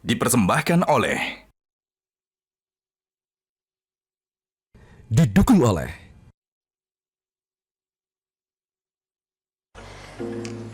Dipersembahkan oleh Didukung oleh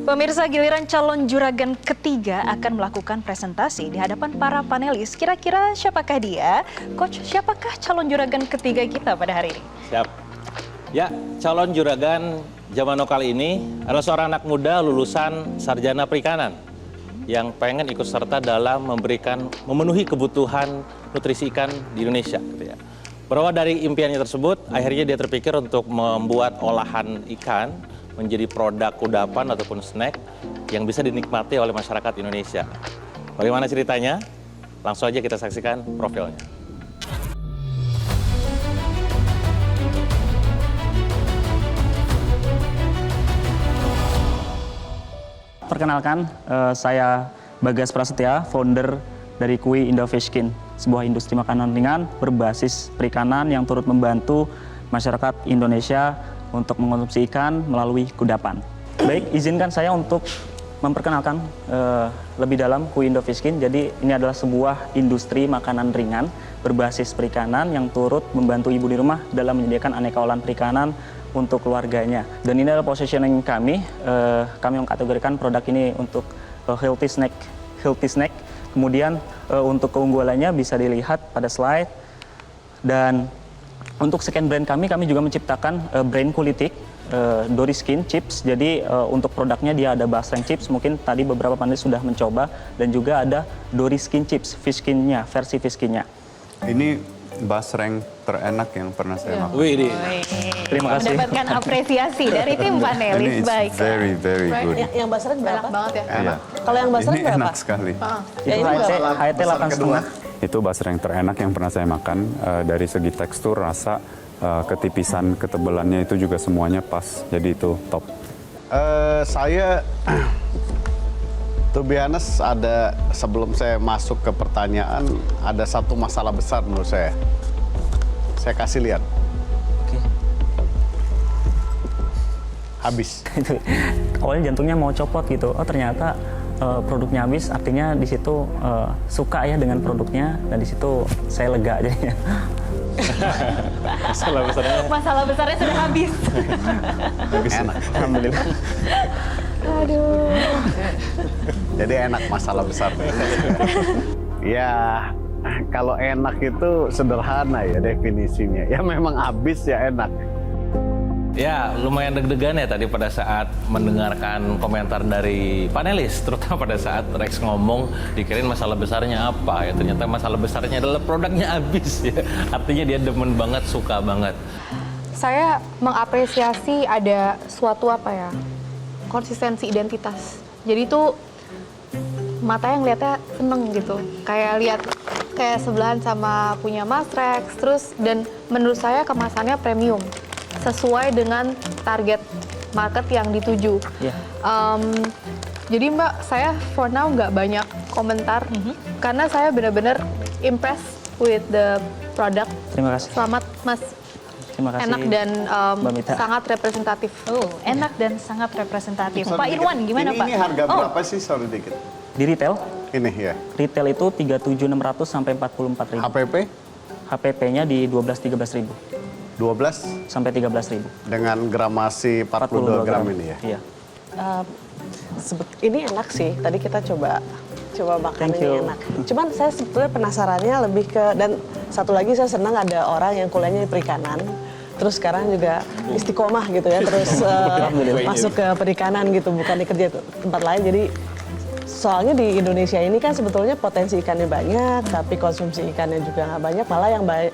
Pemirsa, giliran calon juragan ketiga akan melakukan presentasi di hadapan para panelis. Kira-kira siapakah dia? Coach, siapakah calon juragan ketiga kita pada hari ini? Siap. Ya, calon juragan zaman now kali ini adalah seorang anak muda lulusan sarjana perikanan yang pengen ikut serta dalam memenuhi kebutuhan nutrisi ikan di Indonesia. Gitu ya. Berawal dari impiannya tersebut, akhirnya dia terpikir untuk membuat olahan ikan menjadi produk kudapan ataupun snack yang bisa dinikmati oleh masyarakat Indonesia. Bagaimana ceritanya? Langsung aja kita saksikan profilnya. Perkenalkan, saya Bagas Prasetya, founder dari Kui Indofishkin, sebuah industri makanan ringan berbasis perikanan yang turut membantu masyarakat Indonesia untuk mengonsumsi ikan melalui kudapan. Baik, izinkan saya untuk memperkenalkan lebih dalam Kui Indofishkin. Jadi ini adalah sebuah industri makanan ringan berbasis perikanan yang turut membantu ibu di rumah dalam menyediakan aneka olahan perikanan untuk keluarganya. Dan ini adalah positioning kami mengkategorikan produk ini untuk healthy snack. Kemudian untuk keunggulannya bisa dilihat pada slide. Dan untuk second brand kami juga menciptakan brand kulitik, Dory Skin Chips. Jadi untuk produknya dia ada basreng chips, mungkin tadi beberapa panelis sudah mencoba. Dan juga ada Dory Skin Chips, fish skin-nya, versi fish skin-nya. Ini basreng terenak yang pernah saya makan. Wih, Terima kasih. Mendapatkan apresiasi dari tim panelis. Ini Baik. very good. Yang basreng berapa? Enak banget ya. Iya. Kalau yang basreng Ini berapa? enak sekali. Itu HT 8,5. Itu basreng terenak yang pernah saya makan. Dari segi tekstur, rasa, ketipisan, ketebalannya itu juga semuanya pas. Jadi itu top. Saya, to be honest, sebelum saya masuk ke pertanyaan, ada satu masalah besar menurut saya. Saya kasih lihat. Oke. Habis. Awalnya jantungnya mau copot gitu. Oh ternyata produknya habis, artinya di situ suka ya dengan produknya, dan di situ saya lega jadinya. Masalah besarnya sudah habis. Enak. Alhamdulillah. Aduh. Jadi enak masalah besar. Ya, kalau enak itu sederhana ya definisinya. Ya memang habis ya enak. Ya, lumayan deg-degan ya tadi pada saat mendengarkan komentar dari panelis, terutama pada saat Rex ngomong dikirain masalah besarnya apa ya. Ternyata masalah besarnya adalah produknya habis ya. Artinya dia demen banget, suka banget. Saya mengapresiasi ada suatu konsistensi identitas. Jadi itu mata yang lihatnya seneng gitu. Kayak sebelahan sama punya Mas Rex, terus dan menurut saya kemasannya premium. Sesuai dengan target market yang dituju. Yeah. Jadi Mbak, saya for now nggak banyak komentar karena saya benar-benar impressed with the product. Terima kasih. Selamat Mas. Terima kasih. Enak dan Mbak Mita. sangat representatif. Oh, enak dan sangat representatif. Sorry Pak dikit. Irwan, gimana Pak? Ini harga berapa sih? Sorry dikit. Di retail, Ini ya. retail itu 37.600 sampai 44.000. HPP HPP-nya di 12-13 ribu 12 sampai 13 ribu. dengan gramasi 42 gram ini ya. Iya. Ini enak sih. Tadi kita coba makan Thank ini you. enak. Cuman saya sebetulnya penasarannya lebih ke, dan satu lagi saya senang ada orang yang kuliahnya di perikanan. Terus sekarang juga istiqomah gitu ya, terus masuk ke perikanan gitu, bukan di kerja tempat lain. Jadi soalnya di Indonesia ini kan sebetulnya potensi ikannya banyak, tapi konsumsi ikannya juga nggak banyak. Malah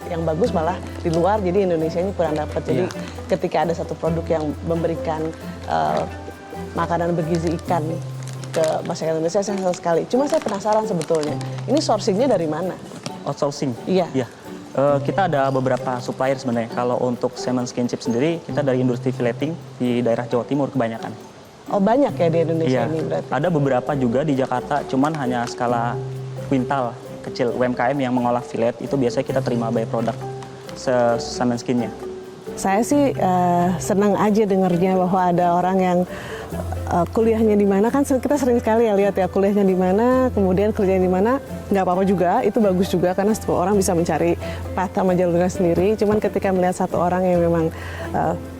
yang bagus malah di luar, jadi Indonesia ini kurang dapat. Jadi ketika ada satu produk yang memberikan makanan bergizi ikan ke masyarakat Indonesia, saya senang sekali. Cuma saya penasaran sebetulnya, ini sourcingnya dari mana? Outsourcing? Iya. Kita ada beberapa supplier sebenarnya. Kalau untuk salmon skin chip sendiri, kita dari industri filleting di daerah Jawa Timur kebanyakan. Oh banyak ya di Indonesia Iya, ini berarti? ada beberapa juga di Jakarta, cuman hanya skala kuintal kecil. UMKM yang mengolah fillet itu biasanya kita terima by product salmon skinnya. Saya sih senang aja dengernya bahwa ada orang yang kuliahnya di mana, kan kita sering sekali ya lihat ya kuliahnya di mana, kemudian kerjanya di mana, nggak apa-apa juga, itu bagus juga karena setiap orang bisa mencari path sama jalurnya sendiri. Cuman ketika melihat satu orang yang memang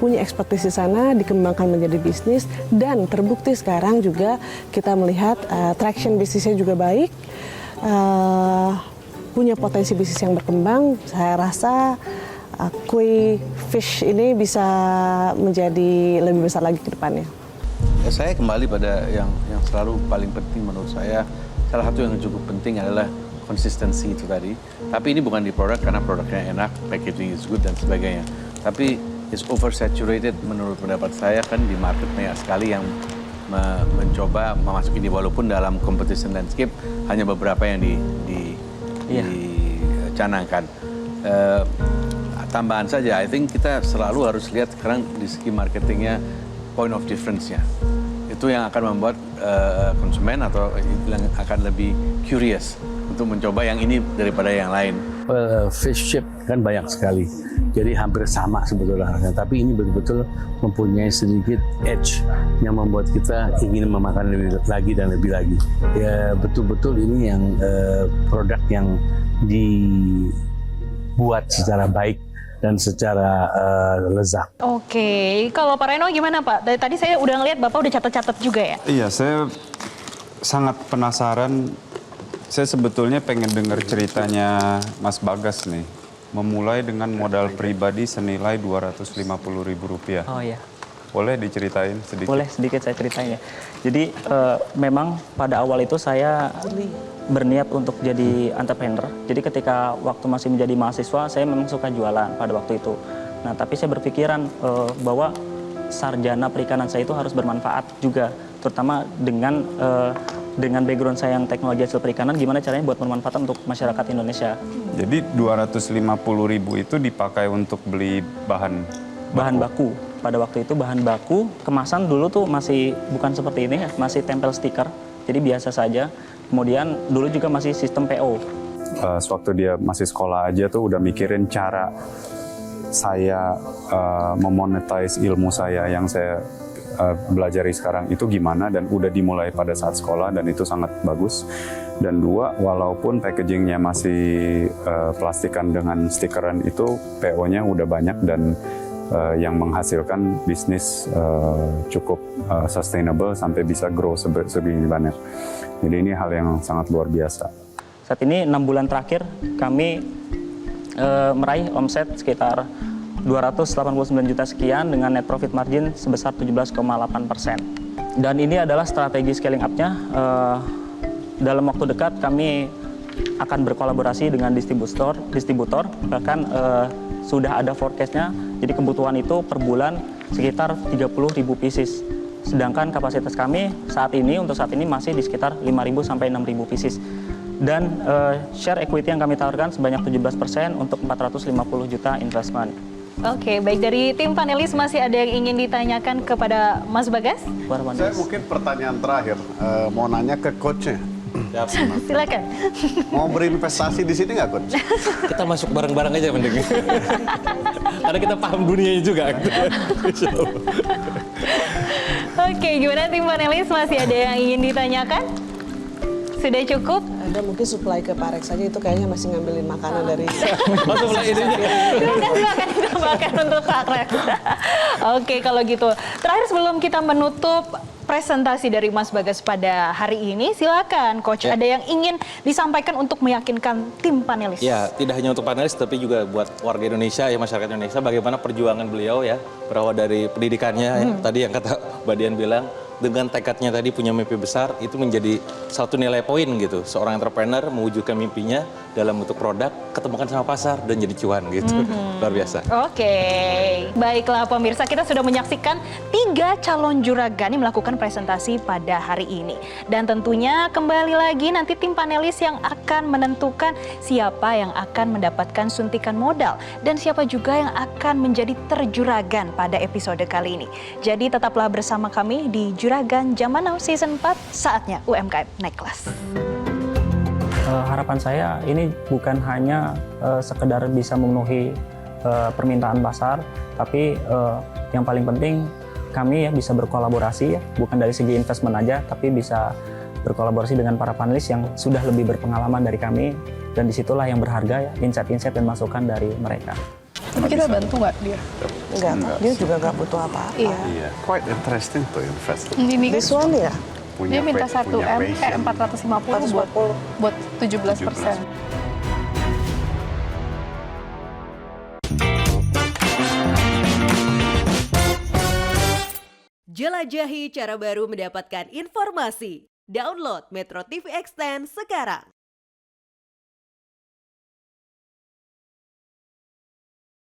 punya ekspertis di sana, dikembangkan menjadi bisnis, dan terbukti sekarang juga kita melihat traction bisnisnya juga baik, punya potensi bisnis yang berkembang, saya rasa Kue Fish ini bisa menjadi lebih besar lagi ke depannya. Ya, saya kembali pada yang selalu paling penting menurut saya, salah satu yang cukup penting adalah konsistensi itu tadi. Tapi ini bukan di produk karena produknya enak, packaging is good dan sebagainya. Tapi is oversaturated menurut pendapat saya kan di market banyak sekali yang mencoba memasuki ini, walaupun dalam competition landscape hanya beberapa yang dicanangkan. Tambahan saja, I think kita selalu harus lihat sekarang di segi marketingnya point of difference-nya. Itu yang akan membuat konsumen atau yang akan lebih curious untuk mencoba yang ini daripada yang lain. Fish chip kan banyak sekali, jadi hampir sama sebetulnya harganya. Tapi ini betul-betul mempunyai sedikit edge yang membuat kita ingin memakan lebih lagi dan lebih lagi. Ya betul-betul ini yang produk yang dibuat secara baik dan secara lezat. Oke, kalau Pak Reno gimana Pak? Dari tadi saya udah ngeliat Bapak udah catat-catat juga ya? Iya, saya sangat penasaran. Saya sebetulnya pengen dengar ceritanya Mas Bagas nih. Memulai dengan modal pribadi senilai Rp250.000. Oh iya. Boleh diceritain sedikit? Boleh sedikit saya ceritain ya. Jadi memang pada awal itu saya berniat untuk jadi entrepreneur. Jadi ketika waktu masih menjadi mahasiswa, saya memang suka jualan pada waktu itu. Nah, tapi saya berpikiran bahwa sarjana perikanan saya itu harus bermanfaat juga, terutama dengan background saya yang teknologi hasil perikanan, gimana caranya buat bermanfaat untuk masyarakat Indonesia. Jadi 250.000 itu dipakai untuk beli bahan baku. Pada waktu itu bahan baku, kemasan dulu tuh masih bukan seperti ini ya, masih tempel stiker, jadi biasa saja. Kemudian dulu juga masih sistem PO. Sewaktu dia masih sekolah aja tuh udah mikirin cara saya memonetize ilmu saya yang saya belajari sekarang itu gimana, dan udah dimulai pada saat sekolah dan itu sangat bagus. Dan dua, walaupun packagingnya masih plastikan dengan stikeran, itu PO-nya udah banyak dan yang menghasilkan bisnis cukup sustainable sampai bisa grow sebegini banyak. Jadi ini hal yang sangat luar biasa. Saat ini 6 bulan terakhir kami meraih omset sekitar 289 juta sekian dengan net profit margin sebesar 17,8%. Dan ini adalah strategi scaling up-nya. Dalam waktu dekat kami akan berkolaborasi dengan distributor, bahkan sudah ada forecast-nya. Jadi kebutuhan itu per bulan sekitar 30.000 pieces. Sedangkan kapasitas kami untuk saat ini masih di sekitar 5.000 sampai 6.000 pieces. Dan share equity yang kami tawarkan sebanyak 17% untuk 450 juta investment. Oke, baik, dari tim panelis masih ada yang ingin ditanyakan kepada Mas Bagas? Saya mungkin pertanyaan terakhir, mau nanya ke coachnya. Silakan. Mau berinvestasi di sini nggak, Coach? Kita masuk bareng-bareng aja mending. Karena kita paham dunianya juga. Oke, gimana tim panelis? Masih ada yang ingin ditanyakan? Sudah cukup? Ada mungkin supply ke Parex saja, itu kayaknya masih ngambilin makanan dari... Masuk mulai ini. Silakan ditambahkan untuk Parex. Oke, kalau gitu. Terakhir sebelum kita menutup presentasi dari Mas Bagas pada hari ini, silakan Coach, ada yang ingin disampaikan untuk meyakinkan tim panelis? Ya, tidak hanya untuk panelis tapi juga buat warga Indonesia, ya masyarakat Indonesia, bagaimana perjuangan beliau ya, berawal dari pendidikannya, ya, tadi yang kata Mbak Dian bilang, dengan tekadnya tadi punya mimpi besar, itu menjadi satu nilai poin gitu. Seorang entrepreneur mewujudkan mimpinya dalam bentuk produk, ketemukan sama pasar, dan jadi cuan gitu. Luar biasa. Oke, baiklah pemirsa, kita sudah menyaksikan 3 calon juragan yang melakukan presentasi pada hari ini. Dan tentunya kembali lagi nanti tim panelis yang akan menentukan siapa yang akan mendapatkan suntikan modal dan siapa juga yang akan menjadi terjuragan pada episode kali ini. Jadi tetaplah bersama kami di Juragan Zaman Now Season 4, saatnya UMKM naik kelas. Harapan saya ini bukan hanya sekedar bisa memenuhi permintaan pasar, tapi yang paling penting kami ya bisa berkolaborasi ya, bukan dari segi investment aja, tapi bisa berkolaborasi dengan para panelis yang sudah lebih berpengalaman dari kami, dan disitulah yang berharga ya, insight-insight dan masukan dari mereka. Tapi kita bantu nggak dia? Enggak, dia juga nggak butuh apa-apa. Iya. Iya, quite interesting tuh invest. Ini This one ya? dia minta 1 M, 450 buat 17%. Jelajahi cara baru mendapatkan informasi. Download Metro TV Extend sekarang.